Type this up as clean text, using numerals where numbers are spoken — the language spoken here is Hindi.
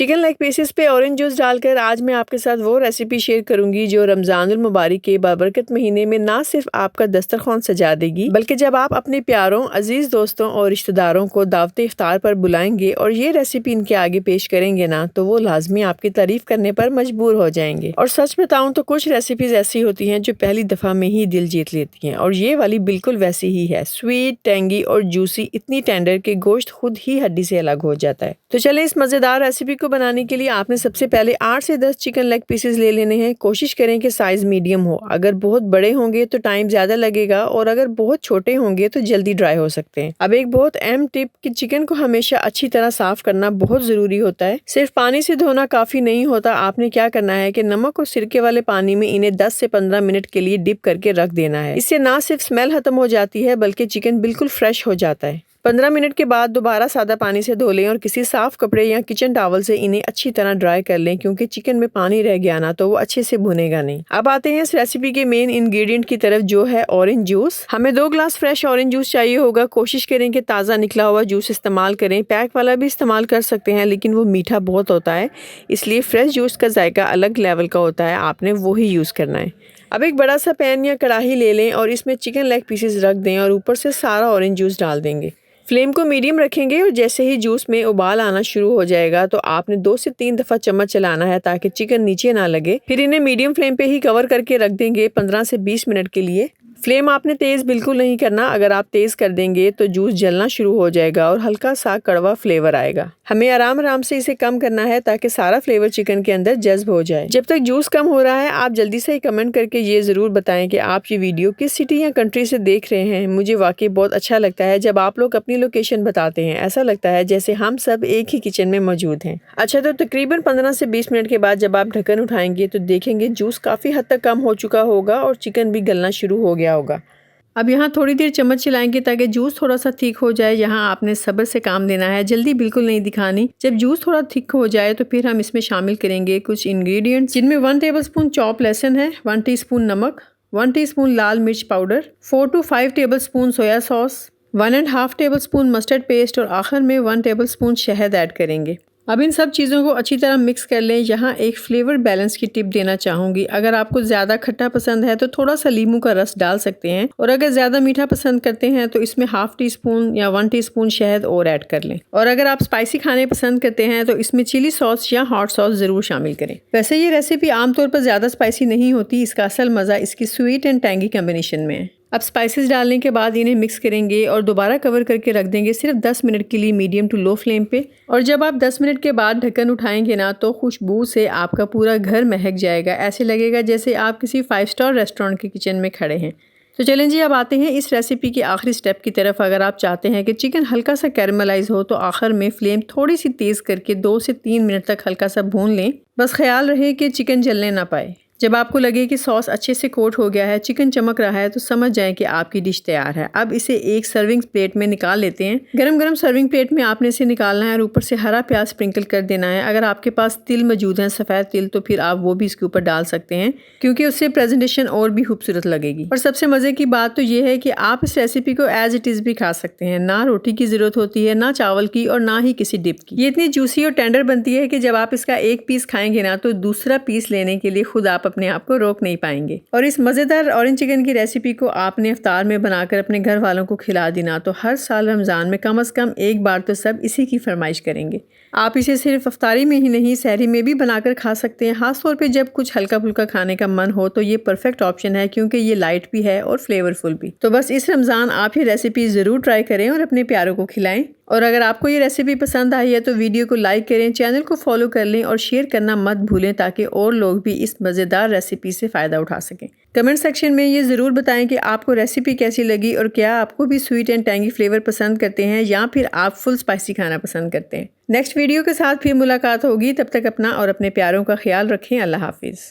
चिकन लेग पीसेस पे ऑरेंज जूस डालकर आज मैं आपके साथ वो रेसिपी शेयर करूंगी जो रमजानुल मुबारक के बाबरकत महीने में ना सिर्फ आपका दस्तरखान सजा देगी, बल्कि जब आप अपने प्यारों, अजीज दोस्तों और रिश्तेदारों को दावत इफ्तार पर बुलाएंगे और ये रेसिपी इनके आगे पेश करेंगे ना, तो वो लाजमी आपकी तारीफ करने पर मजबूर हो जाएंगे। और सच बताऊं तो कुछ रेसिपीज ऐसी होती हैं जो पहली दफा में ही दिल जीत लेती हैं, और ये वाली बिल्कुल वैसी ही है। स्वीट, टेंगी और जूसी, इतनी टेंडर के गोश्त खुद ही हड्डी से अलग हो जाता है। तो चले इस मजेदार रेसिपी को बनाने के लिए आपने सबसे पहले 8 से 10 चिकन लेग पीसेस ले लेने हैं। कोशिश करें कि साइज मीडियम हो। अगर बहुत बड़े होंगे तो टाइम ज्यादा लगेगा, और अगर बहुत छोटे होंगे तो जल्दी ड्राई हो सकते हैं। अब एक बहुत अहम टिप कि चिकन को हमेशा अच्छी तरह साफ करना बहुत जरूरी होता है। सिर्फ पानी से धोना काफी नहीं होता। आपने क्या करना है कि नमक और सिरके वाले पानी में इन्हें 10 से 15 मिनट के लिए डिप करके रख देना है। इससे ना सिर्फ स्मेल खत्म हो जाती है बल्कि चिकन बिल्कुल फ्रेश हो जाता है। 15 मिनट के बाद दोबारा सादा पानी से धो लें और किसी साफ कपड़े या किचन टॉवल से इन्हें अच्छी तरह ड्राई कर लें, क्योंकि चिकन में पानी रह गया ना तो वो अच्छे से भुनेगा नहीं। अब आते हैं इस रेसिपी के मेन इंग्रेडिएंट की तरफ, जो है ऑरेंज जूस। हमें 2 ग्लास फ्रेश ऑरेंज जूस चाहिए होगा। कोशिश करें कि ताज़ा निकला हुआ जूस इस्तेमाल करें। पैक वाला भी इस्तेमाल कर सकते हैं, लेकिन वो मीठा बहुत होता है, इसलिए फ्रेश जूस का जायका अलग लेवल का होता है। आपने वही यूज़ करना है। अब एक बड़ा सा पैन या कढ़ाई ले लें और इसमें चिकन लेग पीसेस रख दें और ऊपर से सारा ऑरेंज जूस डाल देंगे। फ्लेम को मीडियम रखेंगे और जैसे ही जूस में उबाल आना शुरू हो जाएगा तो आपने 2 से 3 दफ़ा चम्मच चलाना है ताकि चिकन नीचे ना लगे। फिर इन्हें मीडियम फ्लेम पे ही कवर करके रख देंगे 15 से 20 मिनट के लिए। फ्लेम आपने तेज़ बिल्कुल नहीं करना। अगर आप तेज़ कर देंगे तो जूस जलना शुरू हो जाएगा और हल्का सा कड़वा फ्लेवर आएगा। हमें आराम आराम से इसे कम करना है ताकि सारा फ्लेवर चिकन के अंदर जज्ब हो जाए। जब तक जूस कम हो रहा है आप जल्दी से कमेंट करके ये ज़रूर बताएं कि आप ये वीडियो किस सिटी या कंट्री से देख रहे हैं। मुझे वाकई बहुत अच्छा लगता है जब आप लोग अपनी लोकेशन बताते हैं। ऐसा लगता है जैसे हम सब एक ही किचन में मौजूद हैं। अच्छा, तो तकरीबन 15 से 20 मिनट के बाद जब आप ढक्कन उठाएंगे तो देखेंगे जूस काफ़ी हद तक कम हो चुका होगा और चिकन भी गलना शुरू हो गया होगा। अब यहाँ थोड़ी देर चम्मच चलाएंगे ताकि जूस थोड़ा सा थिक हो जाए। यहाँ आपने सब्र से काम लेना है, जल्दी बिल्कुल नहीं दिखानी। जब जूस थोड़ा थिक हो जाए तो फिर हम इसमें शामिल करेंगे कुछ इंग्रेडिएंट्स, जिनमें 1 टेबलस्पून चॉप लहसुन है, 1 टीस्पून नमक, 1 टीस्पून लाल मिर्च powder, 4 to 5 tablespoon soya sauce, 1.5 tablespoon mustard paste और आखिर में 1 टेबलस्पून शहद ऐड करेंगे। अब इन सब चीज़ों को अच्छी तरह मिक्स कर लें। यहाँ एक फ्लेवर बैलेंस की टिप देना चाहूँगी। अगर आपको ज़्यादा खट्टा पसंद है तो थोड़ा सा नींबू का रस डाल सकते हैं, और अगर ज़्यादा मीठा पसंद करते हैं तो इसमें 1/2 टीस्पून या 1 टीस्पून शहद और ऐड कर लें। और अगर आप स्पाइसी खाने पसंद करते हैं तो इसमें चिली सॉस या हॉट सॉस ज़रूर शामिल करें। वैसे ये रेसिपी आमतौर पर ज़्यादा स्पाइसी नहीं होती। इसका असल मज़ा इसकी स्वीट एंड टैंगी कम्बिनेशन में है। अब स्पाइसेस डालने के बाद इन्हें मिक्स करेंगे और दोबारा कवर करके रख देंगे सिर्फ 10 मिनट के लिए मीडियम टू लो फ्लेम पे। और जब आप 10 मिनट के बाद ढक्कन उठाएंगे ना तो खुशबू से आपका पूरा घर महक जाएगा। ऐसे लगेगा जैसे आप किसी 5 स्टार रेस्टोरेंट के किचन में खड़े हैं। तो चलें जी, अब आते हैं इस रेसिपी के आखिरी स्टेप की तरफ। अगर आप चाहते हैं कि चिकन हल्का सा कैरमलाइज हो तो आखिर में फ्लेम थोड़ी सी तेज़ करके 2 से 3 मिनट तक हल्का सा भून लें। बस ख्याल रहे कि चिकन जलने ना पाए। जब आपको लगे कि सॉस अच्छे से कोट हो गया है, चिकन चमक रहा है, तो समझ जाएं कि आपकी डिश तैयार है। अब इसे एक सर्विंग प्लेट में निकाल लेते हैं। गरम गरम सर्विंग प्लेट में आपने इसे निकालना है और ऊपर से हरा प्याज स्प्रिंकल कर देना है। अगर आपके पास तिल मौजूद हैं, सफ़ेद तिल, तो फिर आप वो भी इसके ऊपर डाल सकते हैं, क्योंकि उससे प्रेजेंटेशन और भी खूबसूरत लगेगी। और सबसे मज़े की बात तो ये है कि आप इस रेसिपी को एज इट इज़ भी खा सकते हैं। ना रोटी की ज़रूरत होती है, ना चावल की, और ना ही किसी डिप की। ये इतनी जूसी और टेंडर बनती है कि जब आप इसका एक पीस खाएंगे ना तो दूसरा पीस लेने के लिए खुद आप अपने आप को रोक नहीं पाएंगे। और इस मज़ेदार ऑरेंज चिकन की रेसिपी को आपने इफ्तार में बनाकर अपने घर वालों को खिला देना तो हर साल रमज़ान में कम से कम एक बार तो सब इसी की फरमाइश करेंगे। आप इसे सिर्फ इफ्तारी में ही नहीं, सहरी में भी बनाकर खा सकते हैं। खास तौर पे जब कुछ हल्का फुल्का खाने का मन हो तो ये परफेक्ट ऑप्शन है, क्योंकि ये लाइट भी है और फ्लेवरफुल भी। तो बस इस रमज़ान आप ये रेसिपी ज़रूर ट्राई करें और अपने प्यारों को खिलाएं। और अगर आपको ये रेसिपी पसंद आई है तो वीडियो को लाइक करें, चैनल को फॉलो कर लें और शेयर करना मत भूलें, ताकि और लोग भी इस मज़ेदार रेसिपी से फ़ायदा उठा सकें। कमेंट सेक्शन में ये ज़रूर बताएं कि आपको रेसिपी कैसी लगी और क्या आपको भी स्वीट एंड टैंगी फ्लेवर पसंद करते हैं या फिर आप फुल स्पाइसी खाना पसंद करते हैं। नेक्स्ट वीडियो के साथ फिर मुलाकात होगी। तब तक अपना और अपने प्यारों का ख्याल रखें। अल्लाह हाफिज़।